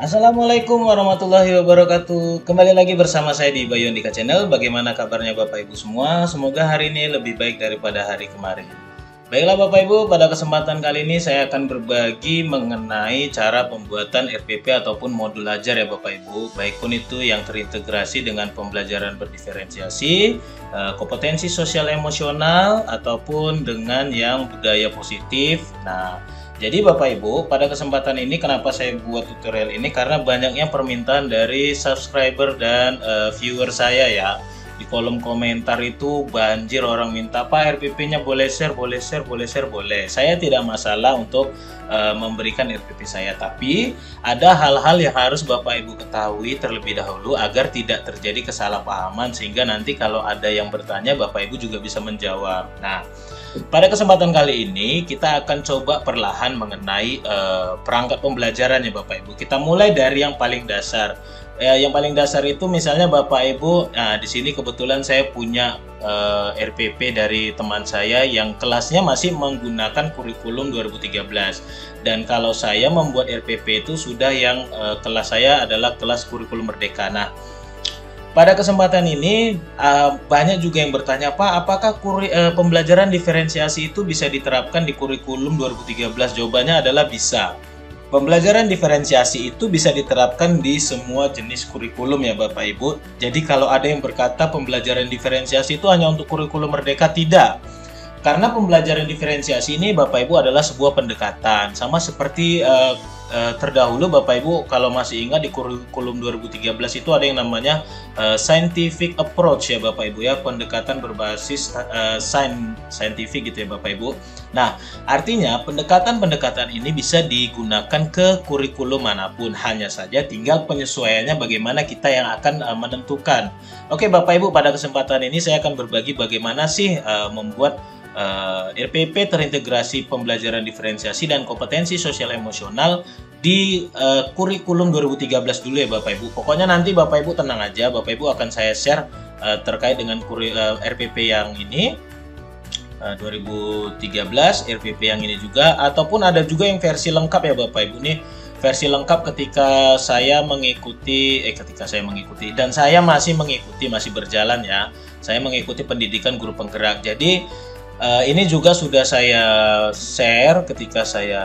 Assalamualaikum warahmatullahi wabarakatuh. Kembali lagi bersama saya di Bayu Andika Channel. Bagaimana kabarnya Bapak Ibu semua? Semoga hari ini lebih baik daripada hari kemarin. Baiklah Bapak Ibu, pada kesempatan kali ini saya akan berbagi mengenai cara pembuatan RPP ataupun modul ajar ya Bapak Ibu. Baik pun itu yang terintegrasi dengan pembelajaran berdiferensiasi, kompetensi sosial emosional, ataupun dengan yang budaya positif. Nah, jadi Bapak Ibu, pada kesempatan ini kenapa saya buat tutorial ini? Karena banyaknya permintaan dari subscriber dan viewer saya ya. Di kolom komentar itu banjir orang minta, Pak RPP-nya boleh share, boleh share, boleh share, boleh. Saya tidak masalah untuk memberikan RPP saya, tapi ada hal-hal yang harus Bapak Ibu ketahui terlebih dahulu agar tidak terjadi kesalahpahaman, sehingga nanti kalau ada yang bertanya Bapak Ibu juga bisa menjawab. Nah, pada kesempatan kali ini kita akan coba perlahan mengenai perangkat pembelajaran ya Bapak Ibu. Kita mulai dari yang paling dasar. Yang paling dasar itu misalnya Bapak Ibu, nah di sini kebetulan saya punya RPP dari teman saya yang kelasnya masih menggunakan kurikulum 2013. Dan kalau saya membuat RPP itu sudah yang kelas saya adalah kelas kurikulum merdeka. Nah, pada kesempatan ini banyak juga yang bertanya, Pak, apakah pembelajaran diferensiasi itu bisa diterapkan di kurikulum 2013? Jawabannya adalah bisa. Pembelajaran diferensiasi itu bisa diterapkan di semua jenis kurikulum ya Bapak Ibu. Jadi kalau ada yang berkata pembelajaran diferensiasi itu hanya untuk kurikulum merdeka, tidak. Karena pembelajaran diferensiasi ini Bapak Ibu adalah sebuah pendekatan. Sama seperti terdahulu Bapak Ibu kalau masih ingat di kurikulum 2013 itu ada yang namanya scientific approach ya Bapak Ibu ya, pendekatan berbasis scientific gitu ya Bapak Ibu. Nah, artinya pendekatan-pendekatan ini bisa digunakan ke kurikulum manapun, hanya saja tinggal penyesuaiannya bagaimana kita yang akan menentukan. Oke Bapak Ibu, pada kesempatan ini saya akan berbagi bagaimana sih membuat RPP terintegrasi pembelajaran diferensiasi dan kompetensi sosial emosional di kurikulum 2013 dulu ya Bapak Ibu. Pokoknya nanti Bapak Ibu tenang aja, Bapak Ibu akan saya share terkait dengan RPP yang ini 2013, RPP yang ini juga, ataupun ada juga yang versi lengkap ya Bapak Ibu nih. Versi lengkap ketika saya mengikuti dan saya masih berjalan ya. Saya mengikuti pendidikan guru penggerak. Jadi ini juga sudah saya share ketika saya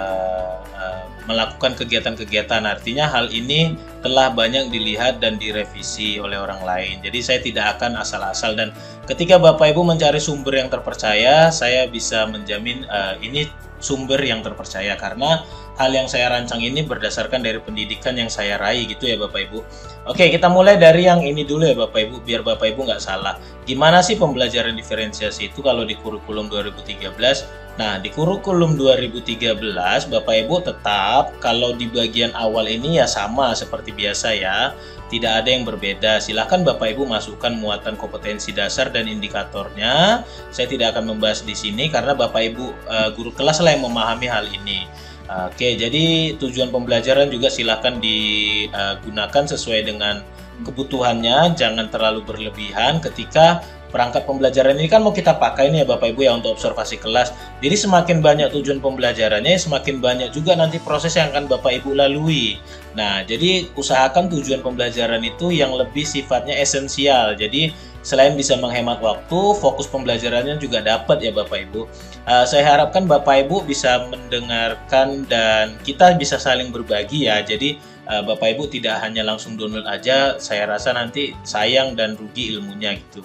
melakukan kegiatan-kegiatan. Artinya hal ini telah banyak dilihat dan direvisi oleh orang lain. Jadi saya tidak akan asal-asal, dan ketika Bapak Ibu mencari sumber yang terpercaya, saya bisa menjamin ini sumber yang terpercaya karena hal yang saya rancang ini berdasarkan dari pendidikan yang saya raih gitu ya Bapak Ibu. Oke, kita mulai dari yang ini dulu ya Bapak Ibu, biar Bapak Ibu nggak salah. Gimana sih pembelajaran diferensiasi itu kalau di kurikulum 2013? Nah, di kurikulum 2013 Bapak Ibu tetap kalau di bagian awal ini ya sama seperti biasa ya. Tidak ada yang berbeda. Silahkan Bapak Ibu masukkan muatan kompetensi dasar dan indikatornya. Saya tidak akan membahas di sini karena Bapak Ibu guru kelas lah yang memahami hal ini. Oke, jadi tujuan pembelajaran juga silahkan digunakan sesuai dengan kebutuhannya, jangan terlalu berlebihan ketika perangkat pembelajaran ini kan mau kita pakai nih ya Bapak Ibu ya untuk observasi kelas. Jadi semakin banyak tujuan pembelajarannya, semakin banyak juga nanti proses yang akan Bapak Ibu lalui. Nah, jadi usahakan tujuan pembelajaran itu yang lebih sifatnya esensial. Jadi selain bisa menghemat waktu, fokus pembelajarannya juga dapat ya Bapak Ibu. Saya harapkan Bapak Ibu bisa mendengarkan dan kita bisa saling berbagi ya. Jadi Bapak Ibu tidak hanya langsung download aja, saya rasa nanti sayang dan rugi ilmunya gitu.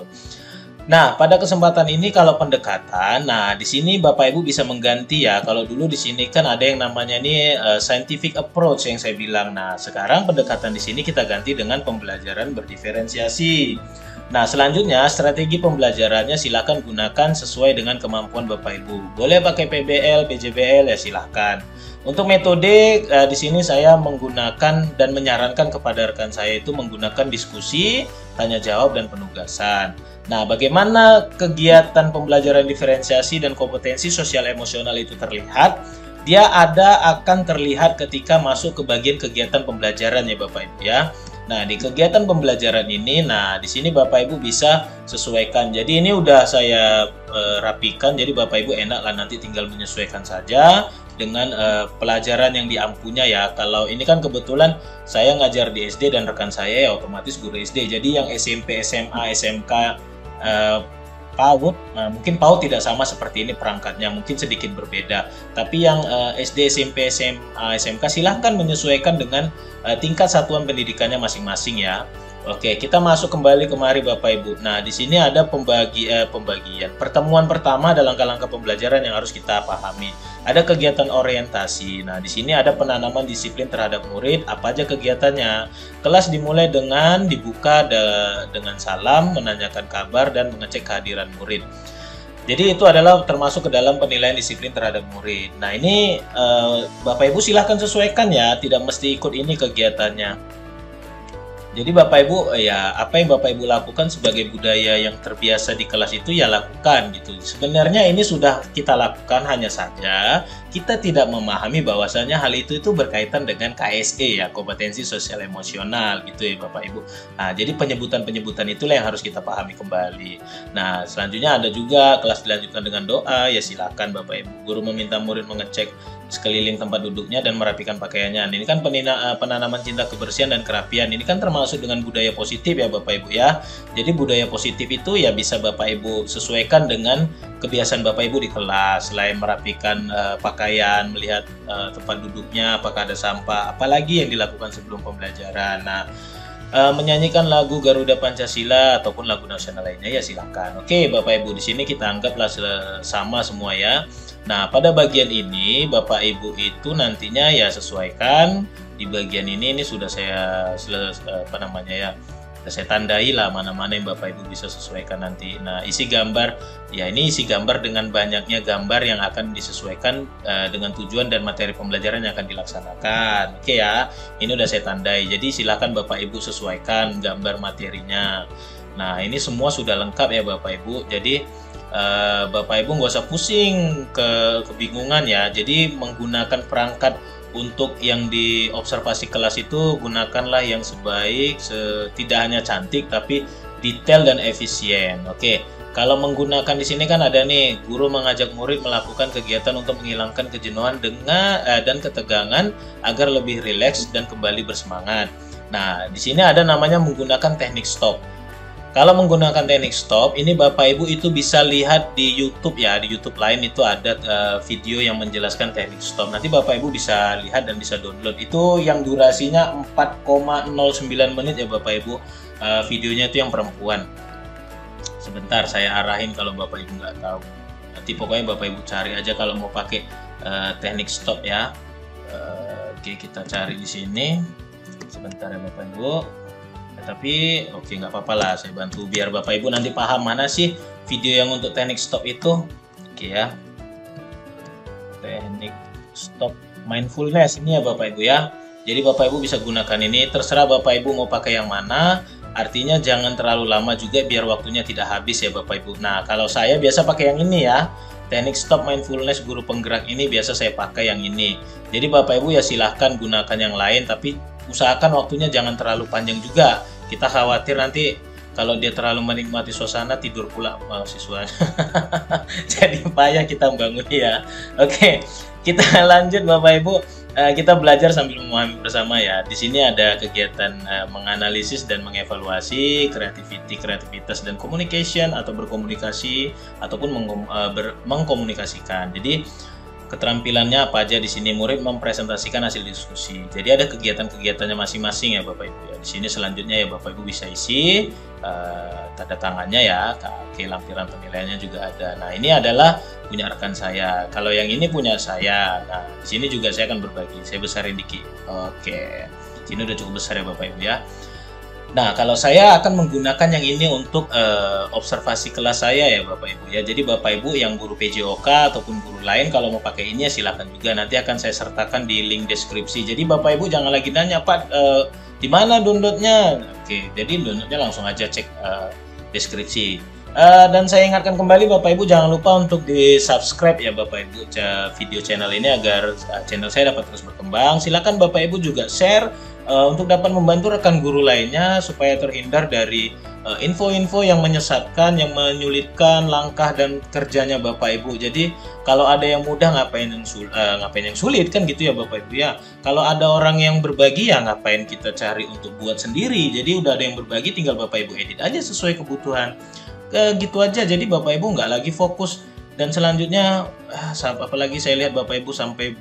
Nah, pada kesempatan ini kalau pendekatan, nah di sini Bapak Ibu bisa mengganti ya. Kalau dulu di sini kan ada yang namanya nih scientific approach yang saya bilang. Nah, sekarang pendekatan di sini kita ganti dengan pembelajaran berdiferensiasi. Nah, selanjutnya strategi pembelajarannya silakan gunakan sesuai dengan kemampuan Bapak Ibu. Boleh pakai PBL, PJBL ya silakan. Untuk metode di sini saya menggunakan dan menyarankan kepada rekan saya itu menggunakan diskusi, tanya jawab dan penugasan. Nah, bagaimana kegiatan pembelajaran diferensiasi dan kompetensi sosial emosional itu terlihat? Dia akan terlihat ketika masuk ke bagian kegiatan pembelajaran ya Bapak Ibu ya. Nah, di kegiatan pembelajaran ini, nah di sini Bapak Ibu bisa sesuaikan. Jadi ini udah saya rapikan, jadi Bapak Ibu enak lah nanti tinggal menyesuaikan saja dengan pelajaran yang diampunya ya. Kalau ini kan kebetulan saya ngajar di SD dan rekan saya ya otomatis guru SD. Jadi yang SMP, SMA, SMK, PAUD, mungkin PAUD tidak sama seperti ini perangkatnya, mungkin sedikit berbeda. Tapi yang SD, SMP, SMA, SMK silahkan menyesuaikan dengan tingkat satuan pendidikannya masing-masing ya. Oke, kita masuk kembali kemari Bapak Ibu. Nah, di sini ada pembagian. Pertemuan pertama ada langkah-langkah pembelajaran yang harus kita pahami. Ada kegiatan orientasi. Nah, di sini ada penanaman disiplin terhadap murid. Apa aja kegiatannya? Kelas dimulai dengan dibuka dengan salam, menanyakan kabar, dan mengecek kehadiran murid. Jadi itu adalah termasuk ke dalam penilaian disiplin terhadap murid. Nah, ini Bapak Ibu silahkan sesuaikan ya, tidak mesti ikut ini kegiatannya. Jadi Bapak Ibu ya apa yang Bapak Ibu lakukan sebagai budaya yang terbiasa di kelas itu ya lakukan gitu. Sebenarnya ini sudah kita lakukan, hanya saja kita tidak memahami bahwasanya hal itu berkaitan dengan KSE ya, kompetensi sosial emosional gitu ya Bapak Ibu. Nah, jadi penyebutan-penyebutan itulah yang harus kita pahami kembali. Nah, selanjutnya ada juga kelas dilanjutkan dengan doa, ya silakan Bapak Ibu. Guru meminta murid mengecek sekeliling tempat duduknya dan merapikan pakaiannya. Ini kan penanaman cinta kebersihan dan kerapian. Ini kan termasuk dengan budaya positif ya Bapak Ibu ya. Jadi budaya positif itu ya bisa Bapak Ibu sesuaikan dengan kebiasaan Bapak Ibu di kelas. Selain merapikan pakaian, melihat tempat duduknya apakah ada sampah, apalagi yang dilakukan sebelum pembelajaran. Nah, menyanyikan lagu Garuda Pancasila ataupun lagu nasional lainnya ya silakan. Oke Bapak Ibu, di sini kita anggaplah sama semua ya. Nah, pada bagian ini Bapak Ibu itu nantinya ya sesuaikan di bagian ini sudah saya saya tandai lah mana-mana yang Bapak Ibu bisa sesuaikan nanti. Nah, isi gambar ya ini isi gambar dengan banyaknya gambar yang akan disesuaikan dengan tujuan dan materi pembelajaran yang akan dilaksanakan. Oke ya, ini udah saya tandai. Jadi silakan Bapak Ibu sesuaikan gambar materinya. Nah, ini semua sudah lengkap ya Bapak Ibu. Jadi Bapak Ibu nggak usah pusing kebingungan ya. Jadi menggunakan perangkat untuk yang di observasi kelas itu gunakanlah yang sebaik, tidak hanya cantik tapi detail dan efisien. Oke, kalau menggunakan di sini kan ada nih guru mengajak murid melakukan kegiatan untuk menghilangkan kejenuhan dan ketegangan agar lebih rileks dan kembali bersemangat. Nah, di sini ada namanya menggunakan teknik stop. Kalau menggunakan teknik stop, ini Bapak Ibu itu bisa lihat di YouTube ya, di YouTube lain itu ada video yang menjelaskan teknik stop. Nanti Bapak Ibu bisa lihat dan bisa download. Itu yang durasinya 4,09 menit ya Bapak Ibu. Videonya itu yang perempuan. Sebentar saya arahin kalau Bapak Ibu nggak tahu. Nanti pokoknya Bapak Ibu cari aja kalau mau pakai teknik stop ya. Oke, kita cari di sini. Sebentar ya Bapak Ibu. Tapi oke nggak apa-apa lah, saya bantu biar Bapak Ibu nanti paham mana sih video yang untuk teknik stop itu. Oke ya, teknik stop mindfulness ini ya Bapak Ibu ya. Jadi Bapak Ibu bisa gunakan ini, terserah Bapak Ibu mau pakai yang mana. Artinya jangan terlalu lama juga biar waktunya tidak habis ya Bapak Ibu. Nah, kalau saya biasa pakai yang ini ya, teknik stop mindfulness guru penggerak ini biasa saya pakai yang ini. Jadi Bapak Ibu ya silahkan gunakan yang lain, tapi usahakan waktunya jangan terlalu panjang juga. Kita khawatir nanti kalau dia terlalu menikmati suasana tidur pula mahasiswanya. Jadi payah kita membangun ya. Oke, kita lanjut Bapak Ibu. Kita belajar sambil memahami bersama ya. Di sini ada kegiatan menganalisis dan mengevaluasi kreativitas dan communication atau berkomunikasi ataupun mengkomunikasikan. Jadi keterampilannya apa aja di sini, murid mempresentasikan hasil diskusi. Jadi ada kegiatan-kegiatannya masing-masing ya Bapak Ibu ya. Di sini selanjutnya ya Bapak Ibu bisa isi tanda tangannya ya. Oke, lampiran penilaiannya juga ada. Nah, ini adalah punya rekan saya. Kalau yang ini punya saya. Nah, di sini juga saya akan berbagi. Saya besarin dikit. Oke. Sini udah cukup besar ya Bapak Ibu ya. Nah, kalau saya akan menggunakan yang ini untuk observasi kelas saya ya Bapak Ibu ya. Jadi Bapak Ibu yang guru PJOK ataupun guru lain kalau mau pakai ini ya silakan juga. Nanti akan saya sertakan di link deskripsi. Jadi Bapak Ibu jangan lagi nanya, Pak, di mana downloadnya? Oke, jadi downloadnya langsung aja cek deskripsi. Dan saya ingatkan kembali Bapak Ibu jangan lupa untuk di subscribe ya Bapak Ibu video channel ini agar channel saya dapat terus berkembang. Silakan Bapak Ibu juga share untuk dapat membantu rekan guru lainnya supaya terhindar dari info-info yang menyesatkan, yang menyulitkan langkah dan kerjanya Bapak Ibu. Jadi kalau ada yang mudah ngapain yang sulit kan gitu ya Bapak Ibu ya. Kalau ada orang yang berbagi ya ngapain kita cari untuk buat sendiri. Jadi udah ada yang berbagi, tinggal Bapak Ibu edit aja sesuai kebutuhan. Gitu aja. Jadi Bapak Ibu nggak lagi fokus. Dan selanjutnya apalagi saya lihat Bapak Ibu sampai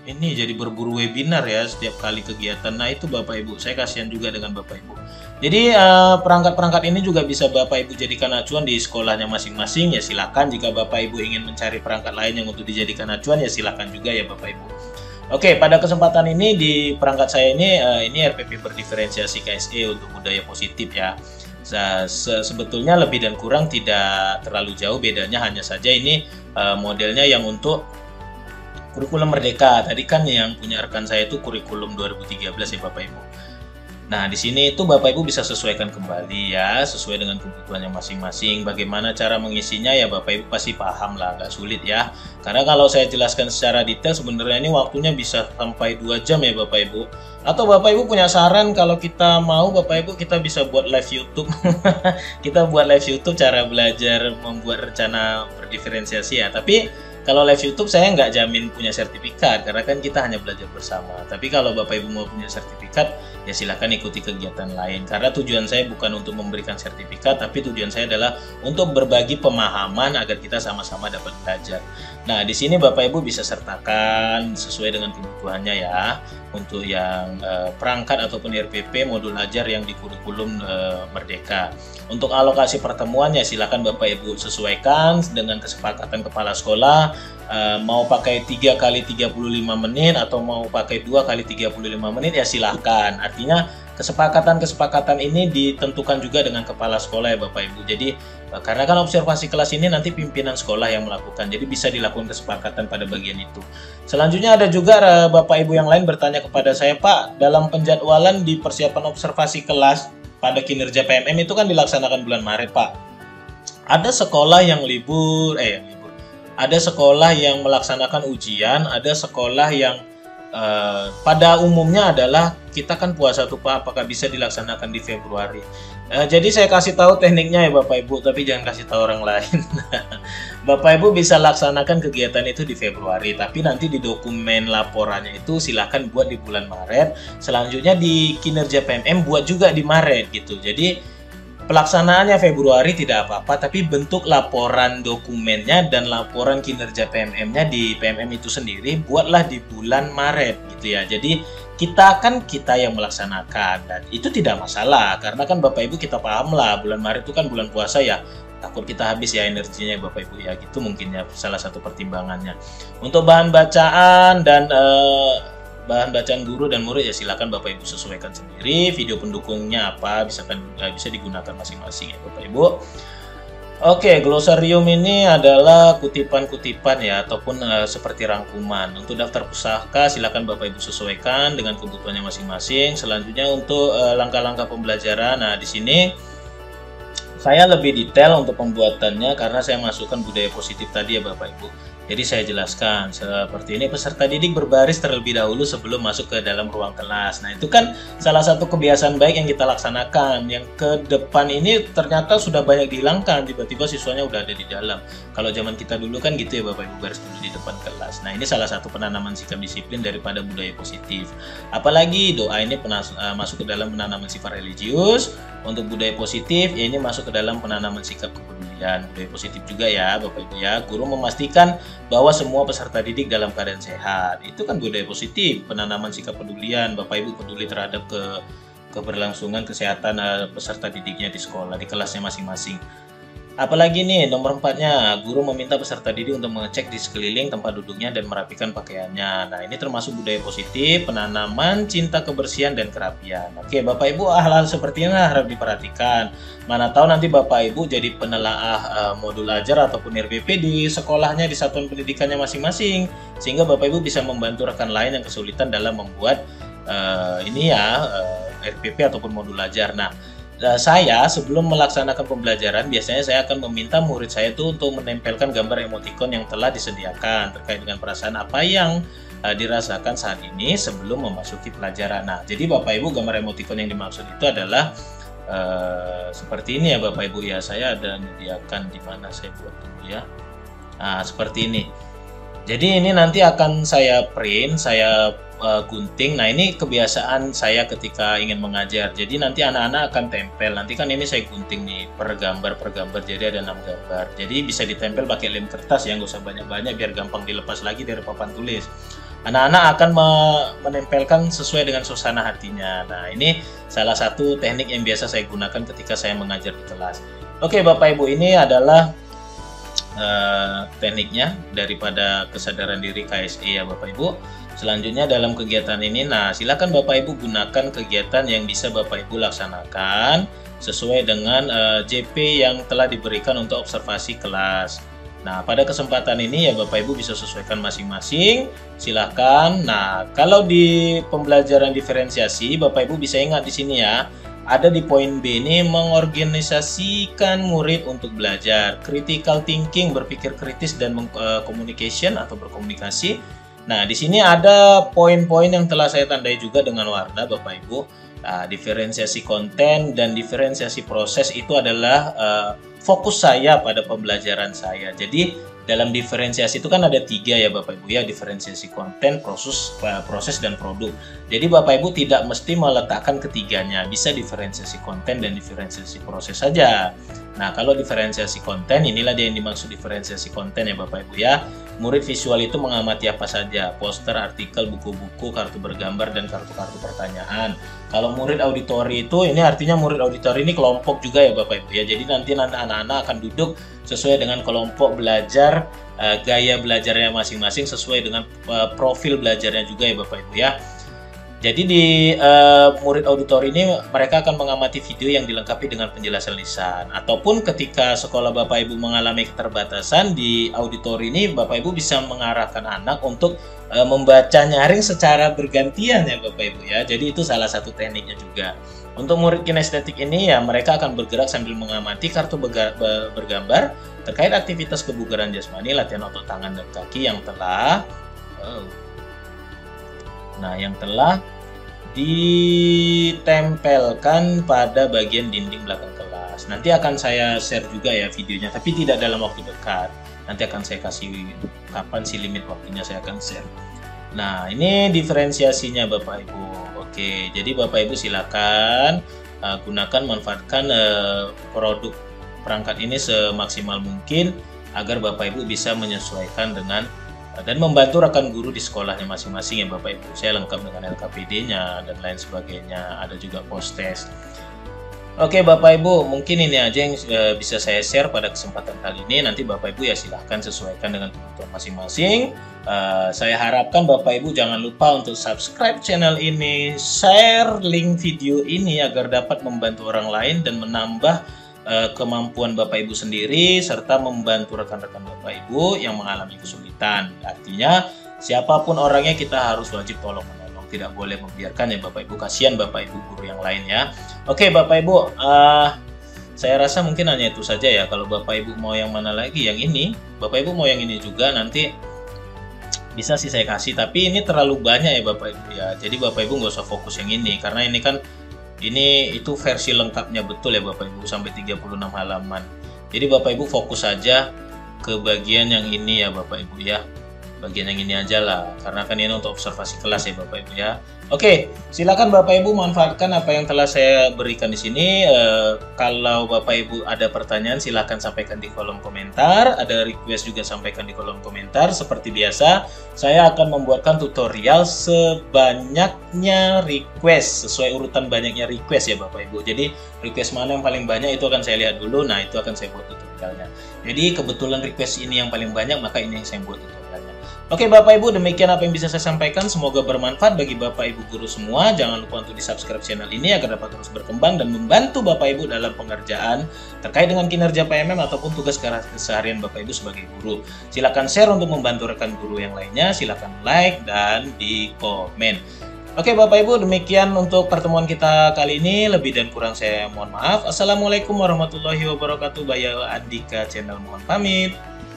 ini jadi berburu webinar ya setiap kali kegiatan. Nah itu Bapak Ibu, saya kasihan juga dengan Bapak Ibu. Jadi perangkat-perangkat ini juga bisa Bapak Ibu jadikan acuan di sekolahnya masing-masing. Ya silakan, jika Bapak Ibu ingin mencari perangkat lain yang untuk dijadikan acuan ya silakan juga ya Bapak Ibu. Oke, pada kesempatan ini di perangkat saya ini RPP berdiferensiasi KSE untuk budaya positif ya. Sebetulnya lebih dan kurang tidak terlalu jauh, bedanya hanya saja ini modelnya yang untuk kurikulum Merdeka. Tadi kan yang punya rekan saya itu kurikulum 2013 ya Bapak Ibu. Nah, di sini itu Bapak Ibu bisa sesuaikan kembali ya, sesuai dengan kebutuhannya masing-masing. Bagaimana cara mengisinya ya Bapak Ibu pasti paham lah, nggak sulit ya. Karena kalau saya jelaskan secara detail sebenarnya ini waktunya bisa sampai 2 jam ya Bapak Ibu. Atau Bapak Ibu punya saran kalau kita mau Bapak Ibu kita bisa buat live YouTube. Kita buat live YouTube cara belajar membuat rencana berdiferensiasi ya. Tapi kalau live YouTube saya nggak jamin punya sertifikat karena kan kita hanya belajar bersama. Tapi kalau Bapak Ibu mau punya sertifikat ya silakan ikuti kegiatan lain. Karena tujuan saya bukan untuk memberikan sertifikat, tapi tujuan saya adalah untuk berbagi pemahaman agar kita sama-sama dapat belajar. Nah di sini Bapak Ibu bisa sertakan sesuai dengan kebutuhannya ya. Untuk yang perangkat ataupun RPP modul ajar yang di kurikulum Merdeka. Untuk alokasi pertemuan ya silakan Bapak Ibu sesuaikan dengan kesepakatan kepala sekolah, mau pakai 3 kali 35 menit atau mau pakai 2 kali 35 menit ya silahkan. Artinya kesepakatan ini ditentukan juga dengan kepala sekolah ya Bapak Ibu. Jadi karena kan observasi kelas ini nanti pimpinan sekolah yang melakukan, jadi bisa dilakukan kesepakatan pada bagian itu. Selanjutnya ada juga Bapak Ibu yang lain bertanya kepada saya, Pak, dalam penjadwalan di persiapan observasi kelas pada kinerja PMM itu kan dilaksanakan bulan Maret, Pak. Ada sekolah yang ada sekolah yang melaksanakan ujian, ada sekolah yang pada umumnya adalah kita kan puasa tuh Pak, apakah bisa dilaksanakan di Februari. Jadi saya kasih tahu tekniknya ya Bapak Ibu, tapi jangan kasih tahu orang lain. Bapak Ibu bisa laksanakan kegiatan itu di Februari, tapi nanti di dokumen laporannya itu silahkan buat di bulan Maret. Selanjutnya di kinerja PMM buat juga di Maret gitu. Jadi pelaksanaannya Februari tidak apa-apa, tapi bentuk laporan dokumennya dan laporan kinerja PMM-nya di PMM itu sendiri buatlah di bulan Maret gitu ya. Jadi kita yang melaksanakan dan itu tidak masalah karena kan Bapak Ibu kita paham lah bulan Maret itu kan bulan puasa ya, takut kita habis ya energinya Bapak Ibu ya, gitu mungkin ya salah satu pertimbangannya. Untuk bahan bacaan dan bahan bacaan guru dan murid ya silakan Bapak Ibu sesuaikan sendiri. Video pendukungnya apa bisa digunakan masing-masing ya Bapak Ibu. Oke, glosarium ini adalah kutipan-kutipan ya ataupun seperti rangkuman. Untuk daftar pusaka silakan Bapak Ibu sesuaikan dengan kebutuhannya masing-masing. Selanjutnya untuk langkah-langkah pembelajaran. Nah, di sini saya lebih detail untuk pembuatannya karena saya masukkan budaya positif tadi ya Bapak Ibu. Jadi saya jelaskan seperti ini, peserta didik berbaris terlebih dahulu sebelum masuk ke dalam ruang kelas. Nah itu kan salah satu kebiasaan baik yang kita laksanakan. Yang ke depan ini ternyata sudah banyak dihilangkan, tiba-tiba siswanya udah ada di dalam. Kalau zaman kita dulu kan gitu ya Bapak Ibu, baris dulu di depan kelas. Nah ini salah satu penanaman sikap disiplin daripada budaya positif. Apalagi doa ini masuk ke dalam penanaman sifat religius. Untuk budaya positif ya ini masuk ke dalam penanaman sikap kepedulian. Budaya positif juga ya Bapak Ibu ya. Guru memastikan bahwa semua peserta didik dalam keadaan sehat. Itu kan budaya positif, penanaman sikap kepedulian. Bapak Ibu peduli terhadap keberlangsungan kesehatan peserta didiknya di sekolah, di kelasnya masing-masing. Apalagi nih nomor 4-nya, guru meminta peserta didik untuk mengecek di sekeliling tempat duduknya dan merapikan pakaiannya. Nah ini termasuk budaya positif, penanaman cinta kebersihan dan kerapian. Oke Bapak Ibu, hal-hal seperti ini harap diperhatikan. Mana tahu nanti Bapak Ibu jadi penelaah modul ajar ataupun RPP di sekolahnya, di satuan pendidikannya masing-masing, sehingga Bapak Ibu bisa membantu rekan lain yang kesulitan dalam membuat RPP ataupun modul ajar. Nah saya sebelum melaksanakan pembelajaran biasanya saya akan meminta murid saya itu untuk menempelkan gambar emoticon yang telah disediakan terkait dengan perasaan apa yang dirasakan saat ini sebelum memasuki pelajaran. Nah jadi Bapak Ibu gambar emoticon yang dimaksud itu adalah seperti ini ya Bapak Ibu ya. Saya ada menyediakan di mana saya buat dulu ya. Nah, seperti ini. Jadi ini nanti akan saya print, saya gunting. Nah, ini kebiasaan saya ketika ingin mengajar. Jadi nanti anak-anak akan tempel. Nanti kan ini saya gunting nih per gambar, jadi ada 6 gambar. Jadi bisa ditempel pakai lem kertas ya, nggak usah banyak-banyak biar gampang dilepas lagi dari papan tulis. Anak-anak akan menempelkan sesuai dengan suasana hatinya. Nah, ini salah satu teknik yang biasa saya gunakan ketika saya mengajar di kelas. Oke Bapak Ibu, ini adalah tekniknya daripada kesadaran diri KSE ya Bapak Ibu. Selanjutnya dalam kegiatan ini, nah silakan Bapak Ibu gunakan kegiatan yang bisa Bapak Ibu laksanakan sesuai dengan JP yang telah diberikan untuk observasi kelas. Nah, pada kesempatan ini ya Bapak Ibu bisa sesuaikan masing-masing, silakan. Nah, kalau di pembelajaran diferensiasi, Bapak Ibu bisa ingat di sini ya, ada di poin B ini mengorganisasikan murid untuk belajar, critical thinking, berpikir kritis dan communication atau berkomunikasi. Nah, di sini ada poin-poin yang telah saya tandai juga dengan warna Bapak Ibu. Nah, diferensiasi konten dan diferensiasi proses itu adalah fokus saya pada pembelajaran saya. Jadi dalam diferensiasi itu kan ada 3 ya Bapak Ibu ya, diferensiasi konten, proses dan produk. Jadi Bapak Ibu tidak mesti meletakkan ketiganya, bisa diferensiasi konten dan diferensiasi proses saja. Nah, kalau diferensiasi konten, inilah dia yang dimaksud diferensiasi konten ya Bapak Ibu ya. Murid visual itu mengamati apa saja, poster, artikel, buku-buku, kartu bergambar, dan kartu-kartu pertanyaan. Kalau murid auditori itu, ini artinya murid auditori ini kelompok juga ya Bapak Ibu ya. Jadi nanti anak-anak akan duduk sesuai dengan kelompok belajar, gaya belajarnya masing-masing sesuai dengan profil belajarnya juga ya Bapak Ibu ya. Jadi di murid auditori ini mereka akan mengamati video yang dilengkapi dengan penjelasan lisan. Ataupun ketika sekolah Bapak Ibu mengalami keterbatasan, di auditori ini Bapak Ibu bisa mengarahkan anak untuk membaca nyaring secara bergantian ya Bapak Ibu ya. Jadi itu salah satu tekniknya juga. Untuk murid kinestetik ini ya mereka akan bergerak sambil mengamati kartu bergambar terkait aktivitas kebugaran jasmani, latihan otot tangan dan kaki yang telah ditempelkan pada bagian dinding belakang kelas. Nanti akan saya share juga ya videonya, tapi tidak dalam waktu dekat. Nanti akan saya kasih kapan sih limit waktunya saya akan share. Nah, ini diferensiasinya Bapak Ibu. Oke, jadi Bapak Ibu silakan gunakan, manfaatkan produk perangkat ini semaksimal mungkin agar Bapak Ibu bisa menyesuaikan dengan dan membantu rekan guru di sekolahnya masing-masing ya Bapak Ibu. Saya lengkap dengan LKPD-nya dan lain sebagainya, ada juga post-test. Oke Bapak Ibu, mungkin ini aja yang bisa saya share pada kesempatan kali ini. Nanti Bapak Ibu ya silahkan sesuaikan dengan kebutuhan masing-masing. Saya harapkan Bapak Ibu jangan lupa untuk subscribe channel ini, share link video ini agar dapat membantu orang lain dan menambah kemampuan Bapak Ibu sendiri serta membantu rekan-rekan Bapak Ibu yang mengalami kesulitan. Artinya siapapun orangnya kita harus wajib tolong menolong, tidak boleh membiarkan ya Bapak Ibu, kasihan Bapak Ibu guru yang lain ya. Oke Bapak Ibu, saya rasa mungkin hanya itu saja ya. Kalau Bapak Ibu mau yang mana lagi, yang ini, Bapak Ibu mau yang ini juga, nanti bisa sih saya kasih, tapi ini terlalu banyak ya Bapak Ibu ya. Jadi Bapak Ibu nggak usah fokus yang ini, karena ini kan itu versi lengkapnya betul ya Bapak Ibu, sampai 36 halaman. Jadi Bapak Ibu fokus saja ke bagian yang ini ya Bapak Ibu ya. Bagian yang ini aja lah, karena kan ini untuk observasi kelas ya Bapak Ibu ya. Oke, silakan Bapak Ibu manfaatkan apa yang telah saya berikan di sini. Kalau Bapak Ibu ada pertanyaan silakan sampaikan di kolom komentar. Ada request juga sampaikan di kolom komentar. Seperti biasa, saya akan membuatkan tutorial sebanyaknya request, sesuai urutan banyaknya request ya Bapak Ibu. Jadi request mana yang paling banyak itu akan saya lihat dulu. Nah, itu akan saya buat tutorialnya. Jadi kebetulan request ini yang paling banyak, maka ini yang saya buat tutorialnya. Oke Bapak Ibu, demikian apa yang bisa saya sampaikan. Semoga bermanfaat bagi Bapak Ibu guru semua. Jangan lupa untuk di subscribe channel ini agar dapat terus berkembang dan membantu Bapak Ibu dalam pengerjaan terkait dengan kinerja PMM ataupun tugas keseharian Bapak Ibu sebagai guru. Silakan share untuk membantu rekan guru yang lainnya. Silakan like dan di komen. Oke Bapak Ibu, demikian untuk pertemuan kita kali ini. Lebih dan kurang saya mohon maaf. Assalamualaikum warahmatullahi wabarakatuh. Baya Andika Channel mohon pamit.